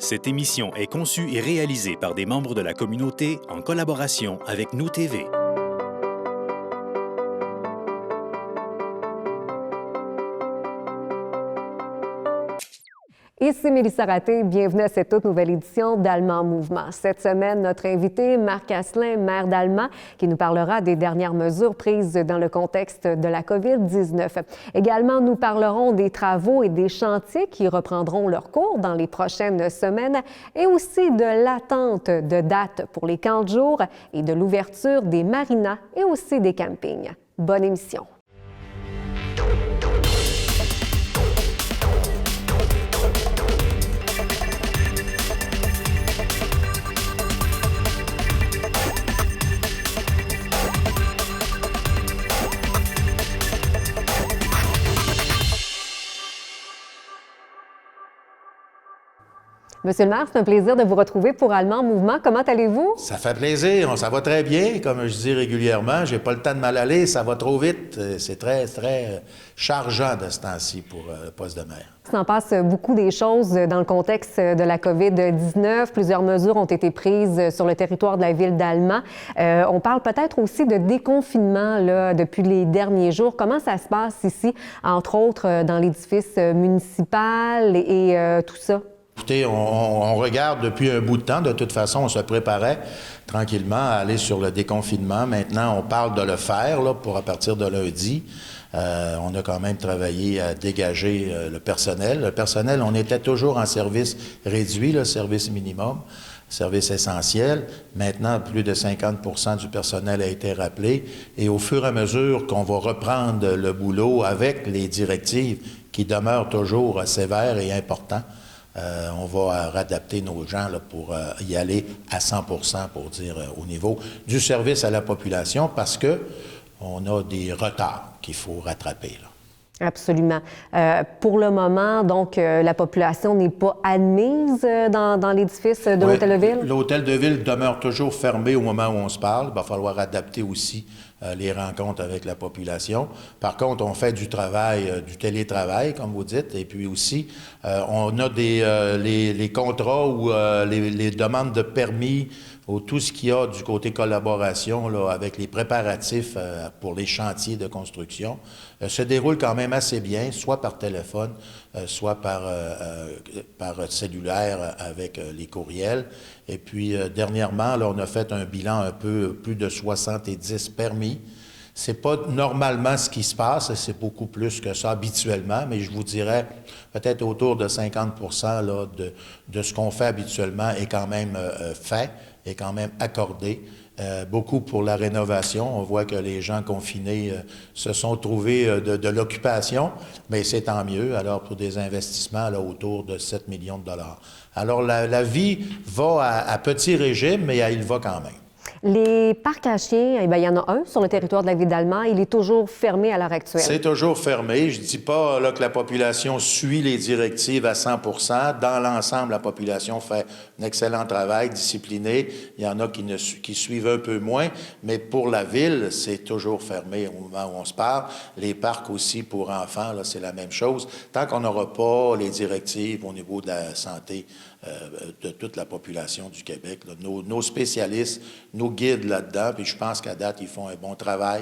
Cette émission est conçue et réalisée par des membres de la communauté en collaboration avec Nous TV. Ici Mélissa Raté, bienvenue à cette toute nouvelle édition d'Allemand en mouvement. Cette semaine, notre invité, Marc Asselin, maire d'Allemand, qui nous parlera des dernières mesures prises dans le contexte de la COVID-19. Également, nous parlerons des travaux et des chantiers qui reprendront leur cours dans les prochaines semaines et aussi de l'attente de dates pour les camps de jour et de l'ouverture des marinas et aussi des campings. Bonne émission. Monsieur le maire, c'est un plaisir de vous retrouver pour Allemand en mouvement. Comment allez-vous? Ça fait plaisir. Ça va très bien. Comme je dis régulièrement, j'ai pas le temps de m'en aller. Ça va trop vite. C'est très chargeant de ce temps-ci pour le poste de maire. Il s'en passe beaucoup des choses dans le contexte de la COVID-19. Plusieurs mesures ont été prises sur le territoire de la ville d'Allemand. On parle peut-être aussi de déconfinement là, depuis les derniers jours. Comment ça se passe ici, entre autres dans l'édifice municipal et tout ça? Écoutez, on regarde depuis un bout de temps. De toute façon, on se préparait tranquillement à aller sur le déconfinement. Maintenant, on parle de le faire là, pour à partir de lundi. On a quand même travaillé à dégager le personnel. Le personnel, on était toujours en service réduit, le service minimum, service essentiel. Maintenant, plus de 50% du personnel a été rappelé. Et au fur et à mesure qu'on va reprendre le boulot avec les directives qui demeurent toujours sévères et importantes, on va réadapter nos gens là, pour y aller à 100%, pour dire au niveau du service à la population, parce que on a des retards qu'il faut rattraper, là. Absolument. Pour le moment, donc, la population n'est pas admise dans l'édifice de l'Hôtel de Ville? L'Hôtel de Ville demeure toujours fermé au moment où on se parle. Il va falloir adapter aussi les rencontres avec la population. Par contre, on fait du travail, du télétravail, comme vous dites, et puis aussi, on a les contrats ou les demandes de permis ou tout ce qu'il y a du côté collaboration là, avec les préparatifs pour les chantiers de construction se déroule quand même assez bien, soit par téléphone, soit par cellulaire avec les courriels. Et puis, dernièrement, là, on a fait un bilan un peu plus de 70 permis. C'est pas normalement ce qui se passe, c'est beaucoup plus que ça habituellement, mais je vous dirais peut-être autour de 50% là, de ce qu'on fait habituellement est quand même fait, est quand même accordé. Beaucoup pour la rénovation. On voit que les gens confinés se sont trouvés de l'occupation, mais c'est tant mieux. Alors, pour des investissements là, autour de 7 millions de dollars. Alors, la vie va à petit régime, mais il va quand même. Les parcs à chiens, eh bien, il y en a un sur le territoire de la ville d'Allemand. Il est toujours fermé à l'heure actuelle. C'est toujours fermé. Je ne dis pas là, que la population suit les directives à 100%. Dans l'ensemble, la population fait un excellent travail, discipliné. Il y en a qui suivent un peu moins, mais pour la ville, c'est toujours fermé au moment où on se parle. Les parcs aussi pour enfants, là, c'est la même chose. Tant qu'on n'aura pas les directives au niveau de la santé de toute la population du Québec, là, nos spécialistes, nos guides là-dedans, puis je pense qu'à date, ils font un bon travail.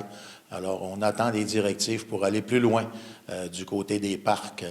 Alors, on attend des directives pour aller plus loin du côté des parcs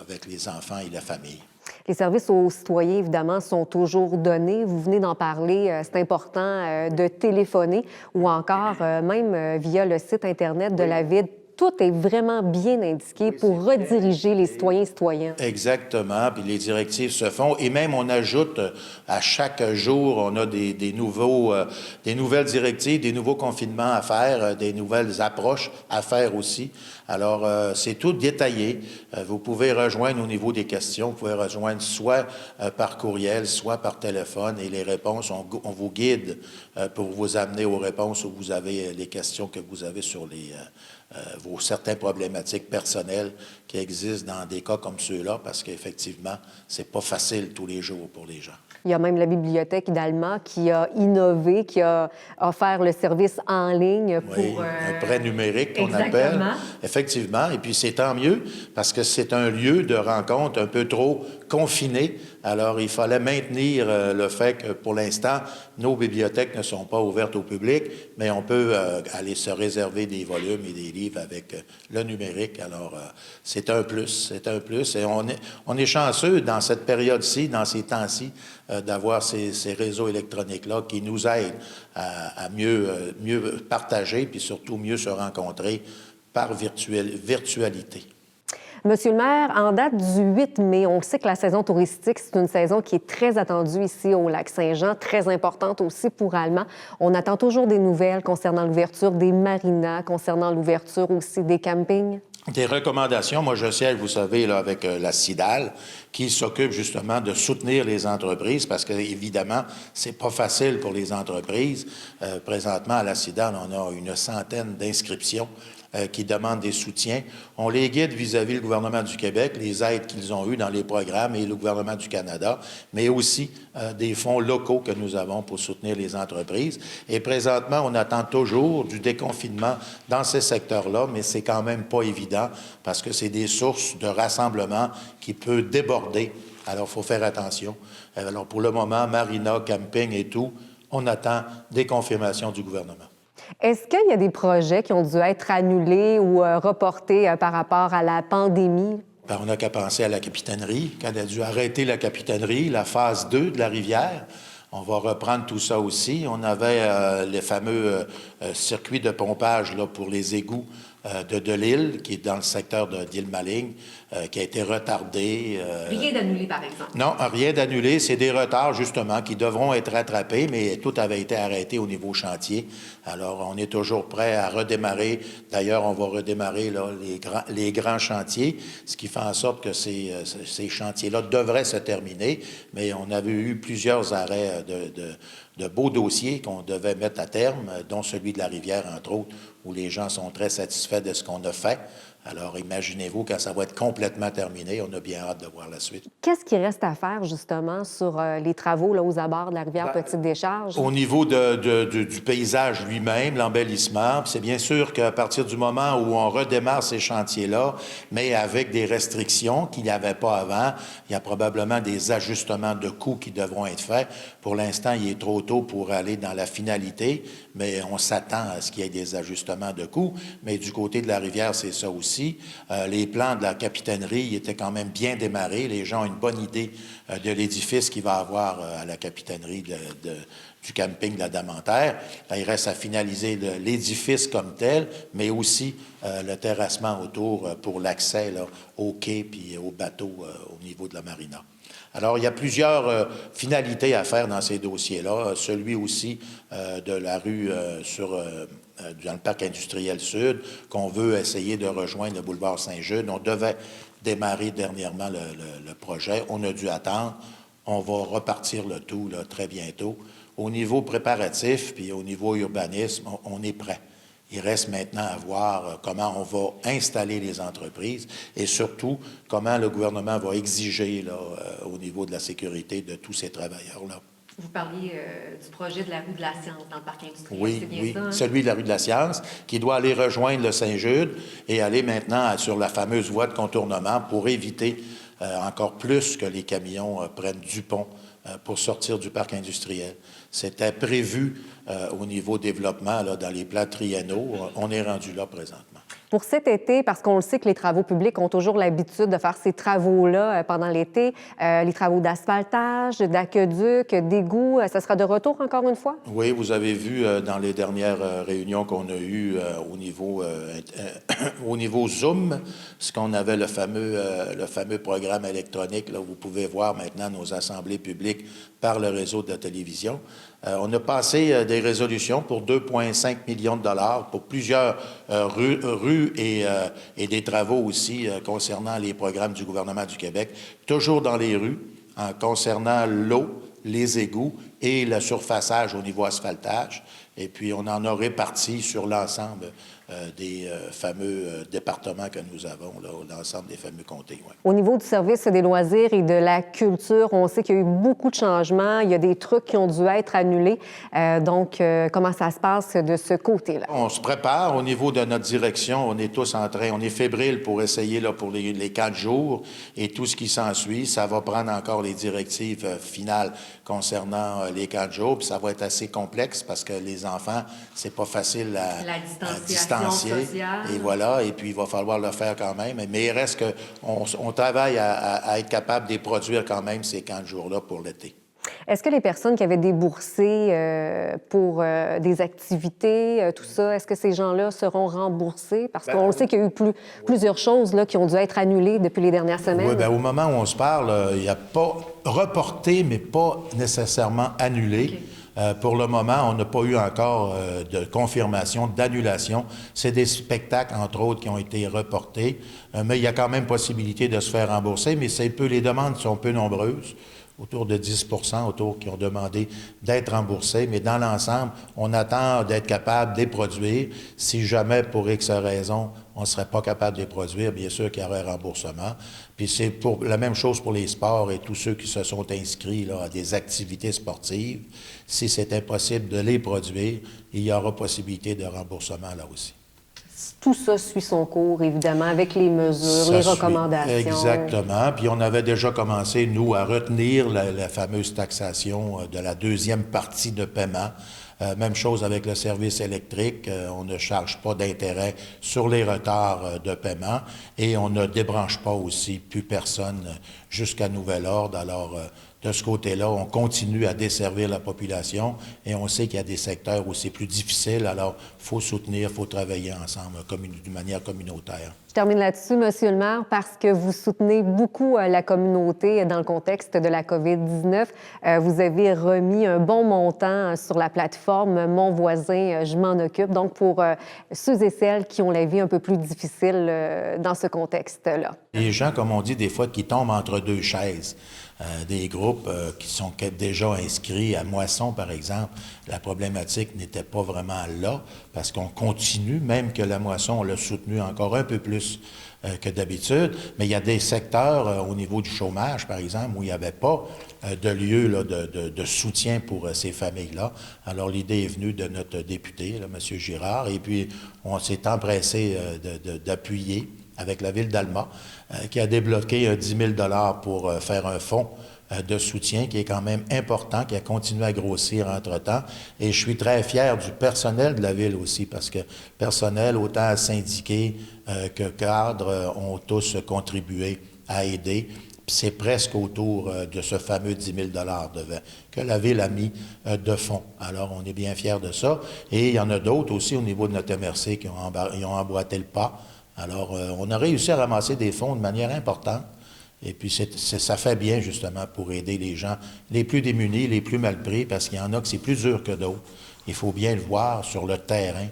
avec les enfants et la famille. Les services aux citoyens, évidemment, sont toujours donnés. Vous venez d'en parler. C'est important de téléphoner ou encore même via le site Internet de la Ville. Tout est vraiment bien indiqué pour rediriger les citoyens et citoyennes. Exactement. Puis les directives se font. Et même, on ajoute à chaque jour, on a des nouvelles directives, des nouveaux confinements à faire, des nouvelles approches à faire aussi. Alors, c'est tout détaillé. Vous pouvez rejoindre au niveau des questions. Vous pouvez rejoindre soit par courriel, soit par téléphone. Et les réponses, on vous guide pour vous amener aux réponses où vous avez les questions que vous avez sur vos certaines problématiques personnelles qui existent dans des cas comme ceux-là, parce qu'effectivement, c'est pas facile tous les jours pour les gens. Il y a même la bibliothèque d'Allemand qui a innové, qui a offert le service en ligne pour... Oui, un prêt numérique qu'on appelle. Effectivement. Et puis c'est tant mieux parce que c'est un lieu de rencontre un peu trop confinés. Alors, il fallait maintenir le fait que, pour l'instant, nos bibliothèques ne sont pas ouvertes au public, mais on peut aller se réserver des volumes et des livres avec le numérique. Alors, c'est un plus, c'est un plus. Et on est chanceux dans cette période-ci, dans ces temps-ci, d'avoir ces réseaux électroniques-là qui nous aident à mieux partager, puis surtout mieux se rencontrer par virtualité. Monsieur le maire, en date du 8 mai, on sait que la saison touristique, c'est une saison qui est très attendue ici au Lac-Saint-Jean, très importante aussi pour Allemand. On attend toujours des nouvelles concernant l'ouverture des marinas, concernant l'ouverture aussi des campings. Des recommandations. Moi, je siège, vous savez, là, avec la CIDAL, qui s'occupe justement de soutenir les entreprises, parce que, évidemment, c'est pas facile pour les entreprises. Présentement, à la CIDAL, on a une centaine d'inscriptions qui demandent des soutiens. On les guide vis-à-vis le gouvernement du Québec, les aides qu'ils ont eues dans les programmes et le gouvernement du Canada, mais aussi des fonds locaux que nous avons pour soutenir les entreprises. Et présentement, on attend toujours du déconfinement dans ces secteurs-là, mais c'est quand même pas évident parce que c'est des sources de rassemblement qui peuvent déborder. Alors, il faut faire attention. Alors, pour le moment, marina, camping et tout, on attend des confirmations du gouvernement. Est-ce qu'il y a des projets qui ont dû être annulés ou reportés par rapport à la pandémie? Ben, on n'a qu'à penser à la capitainerie. Quand elle a dû arrêter la capitainerie, la phase 2 de la rivière, on va reprendre tout ça aussi. On avait les fameux circuits de pompage là, pour les égouts de l'île, qui est dans le secteur d'Île-Maligne, qui a été retardé. Rien d'annulé, par exemple? Non, rien d'annulé. C'est des retards, justement, qui devront être rattrapés, mais tout avait été arrêté au niveau chantier. Alors, on est toujours prêt à redémarrer. D'ailleurs, on va redémarrer là, les grands chantiers, ce qui fait en sorte que ces chantiers-là devraient se terminer, mais on avait eu plusieurs arrêts de beaux dossiers qu'on devait mettre à terme, dont celui de la rivière, entre autres, où les gens sont très satisfaits de ce qu'on a fait. Alors, imaginez-vous, quand ça va être complètement terminé, on a bien hâte de voir la suite. Qu'est-ce qui reste à faire, justement, sur les travaux là, aux abords de la rivière Petite-Décharge? Au niveau du paysage lui-même, l'embellissement, c'est bien sûr qu'à partir du moment où on redémarre ces chantiers-là, mais avec des restrictions qu'il n'y avait pas avant, il y a probablement des ajustements de coûts qui devront être faits. Pour l'instant, il est trop tôt pour aller dans la finalité, mais on s'attend à ce qu'il y ait des ajustements de coûts. Mais du côté de la rivière, c'est ça aussi. Les plans de la capitainerie étaient quand même bien démarrés. Les gens ont une bonne idée de l'édifice qu'il va avoir à la capitainerie du camping de la Damentaire. Il reste à finaliser l'édifice comme tel, mais aussi le terrassement autour pour l'accès au quai puis au bateau au niveau de la marina. Alors, il y a plusieurs finalités à faire dans ces dossiers-là. Celui aussi de la rue dans le parc industriel sud, qu'on veut essayer de rejoindre le boulevard Saint-Jude. On devait démarrer dernièrement le projet. On a dû attendre. On va repartir le tout là, très bientôt. Au niveau préparatif, puis au niveau urbanisme, on est prêt. Il reste maintenant à voir comment on va installer les entreprises et surtout comment le gouvernement va exiger là, au niveau de la sécurité de tous ces travailleurs-là. Vous parliez du projet de la rue de la Science dans le parc industriel, oui, c'est bien oui, ça? Hein? Celui de la rue de la Science, qui doit aller rejoindre le Saint-Jude et aller maintenant sur la fameuse voie de contournement pour éviter encore plus que les camions prennent du pont pour sortir du parc industriel. C'était prévu au niveau développement là, dans les plans triennaux. On est rendu là présentement. Pour cet été, parce qu'on le sait que les travaux publics ont toujours l'habitude de faire ces travaux-là pendant l'été, les travaux d'asphaltage, d'aqueduc, d'égouts, ça sera de retour encore une fois? Oui, vous avez vu dans les dernières réunions qu'on a eues au niveau Zoom, ce qu'on avait le fameux programme électronique, là, où vous pouvez voir maintenant nos assemblées publiques par le réseau de la télévision. On a passé des résolutions pour 2,5 millions de dollars pour plusieurs rues et des travaux aussi concernant les programmes du gouvernement du Québec, toujours dans les rues, concernant l'eau, les égouts et le surfaçage au niveau asphaltage. Et puis, on en a réparti sur l'ensemble des fameux départements que nous avons, là, l'ensemble des fameux comtés. Ouais. Au niveau du service des loisirs et de la culture, on sait qu'il y a eu beaucoup de changements. Il y a des trucs qui ont dû être annulés. Donc, comment ça se passe de ce côté-là? On se prépare au niveau de notre direction. On est tous en train, on est fébriles pour essayer là, pour les 4 jours et tout ce qui s'ensuit. Ça va prendre encore les directives finales concernant les 4 jours. Puis ça va être assez complexe parce que les enfants, c'est pas facile à distancier. Et voilà, et puis il va falloir le faire quand même. Mais il reste qu'on travaille à être capable de les produire quand même ces 4 jours-là pour l'été. Est-ce que les personnes qui avaient déboursé pour des activités, tout ça, est-ce que ces gens-là seront remboursés? Parce qu'on sait qu'il y a eu plusieurs choses là, qui ont dû être annulées depuis les dernières semaines. Oui, bien, au moment où on se parle, il n'y a pas reporté, mais pas nécessairement annulé. Okay. Pour le moment, on n'a pas eu encore de confirmation d'annulation. C'est des spectacles, entre autres, qui ont été reportés, mais il y a quand même possibilité de se faire rembourser, mais les demandes sont peu nombreuses. Autour de 10 qui ont demandé d'être remboursés. Mais dans l'ensemble, on attend d'être capable de les produire. Si jamais, pour X raison, on ne serait pas capable de les produire, bien sûr qu'il y aurait remboursement. Puis c'est pour la même chose pour les sports et tous ceux qui se sont inscrits là, à des activités sportives. Si c'est impossible de les produire, il y aura possibilité de remboursement là aussi. Tout ça suit son cours, évidemment, avec les mesures, les recommandations. Exactement. Puis on avait déjà commencé, nous, à retenir la fameuse taxation de la deuxième partie de paiement. Même chose avec le service électrique. On ne charge pas d'intérêt sur les retards de paiement et on ne débranche pas aussi plus personne jusqu'à nouvel ordre. Alors, de ce côté-là, on continue à desservir la population et on sait qu'il y a des secteurs où c'est plus difficile. Alors, il faut soutenir, il faut travailler ensemble d'une manière communautaire. Je termine là-dessus, M. le maire, parce que vous soutenez beaucoup la communauté dans le contexte de la COVID-19. Vous avez remis un bon montant sur la plateforme Mon voisin, je m'en occupe, donc pour ceux et celles qui ont la vie un peu plus difficile dans ce contexte-là. Les gens, comme on dit des fois, qui tombent entre deux chaises. Des groupes qui sont déjà inscrits à Moisson, par exemple, la problématique n'était pas vraiment là, parce qu'on continue, même que la Moisson, on l'a soutenu encore un peu plus que d'habitude, mais il y a des secteurs au niveau du chômage, par exemple, où il n'y avait pas de lieu là, de soutien pour ces familles-là. Alors, l'idée est venue de notre député, là, M. Girard, et puis on s'est empressé d'appuyer avec la Ville d'Alma, qui a débloqué 10 000 $ pour faire un fonds de soutien qui est quand même important, qui a continué à grossir entre-temps. Et je suis très fier du personnel de la Ville aussi, parce que personnel, autant syndiqués que cadres, ont tous contribué à aider. C'est presque autour de ce fameux 10 000 $ que la Ville a mis de fonds. Alors, on est bien fiers de ça. Et il y en a d'autres aussi au niveau de notre MRC qui ont emboîté le pas. Alors, on a réussi à ramasser des fonds de manière importante. Et puis, ça fait bien, justement, pour aider les gens les plus démunis, les plus mal pris, parce qu'il y en a que c'est plus dur que d'autres. Il faut bien le voir sur le terrain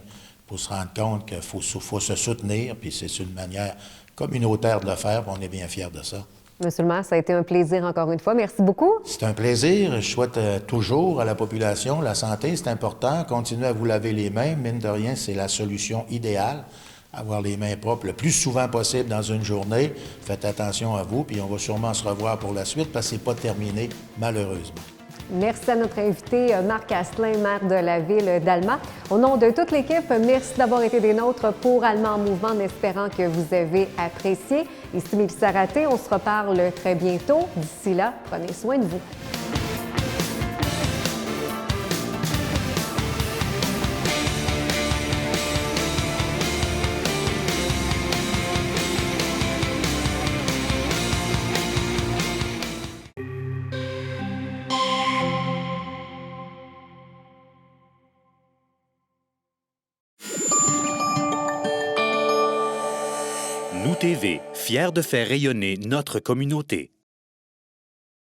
pour se rendre compte qu'il faut se soutenir, puis c'est une manière communautaire de le faire, puis on est bien fiers de ça. Monsieur le maire, ça a été un plaisir encore une fois. Merci beaucoup. C'est un plaisir. Je souhaite toujours à la population, la santé, c'est important. Continuez à vous laver les mains. Mine de rien, c'est la solution idéale. Avoir les mains propres le plus souvent possible dans une journée. Faites attention à vous, puis on va sûrement se revoir pour la suite parce que ce n'est pas terminé, malheureusement. Merci à notre invité, Marc Asselin, maire de la ville d'Alma. Au nom de toute l'équipe, merci d'avoir été des nôtres pour Alma en mouvement, en espérant que vous avez apprécié. Ici Mélissa Raté, on se reparle très bientôt. D'ici là, prenez soin de vous. Nous TV, fiers de faire rayonner notre communauté.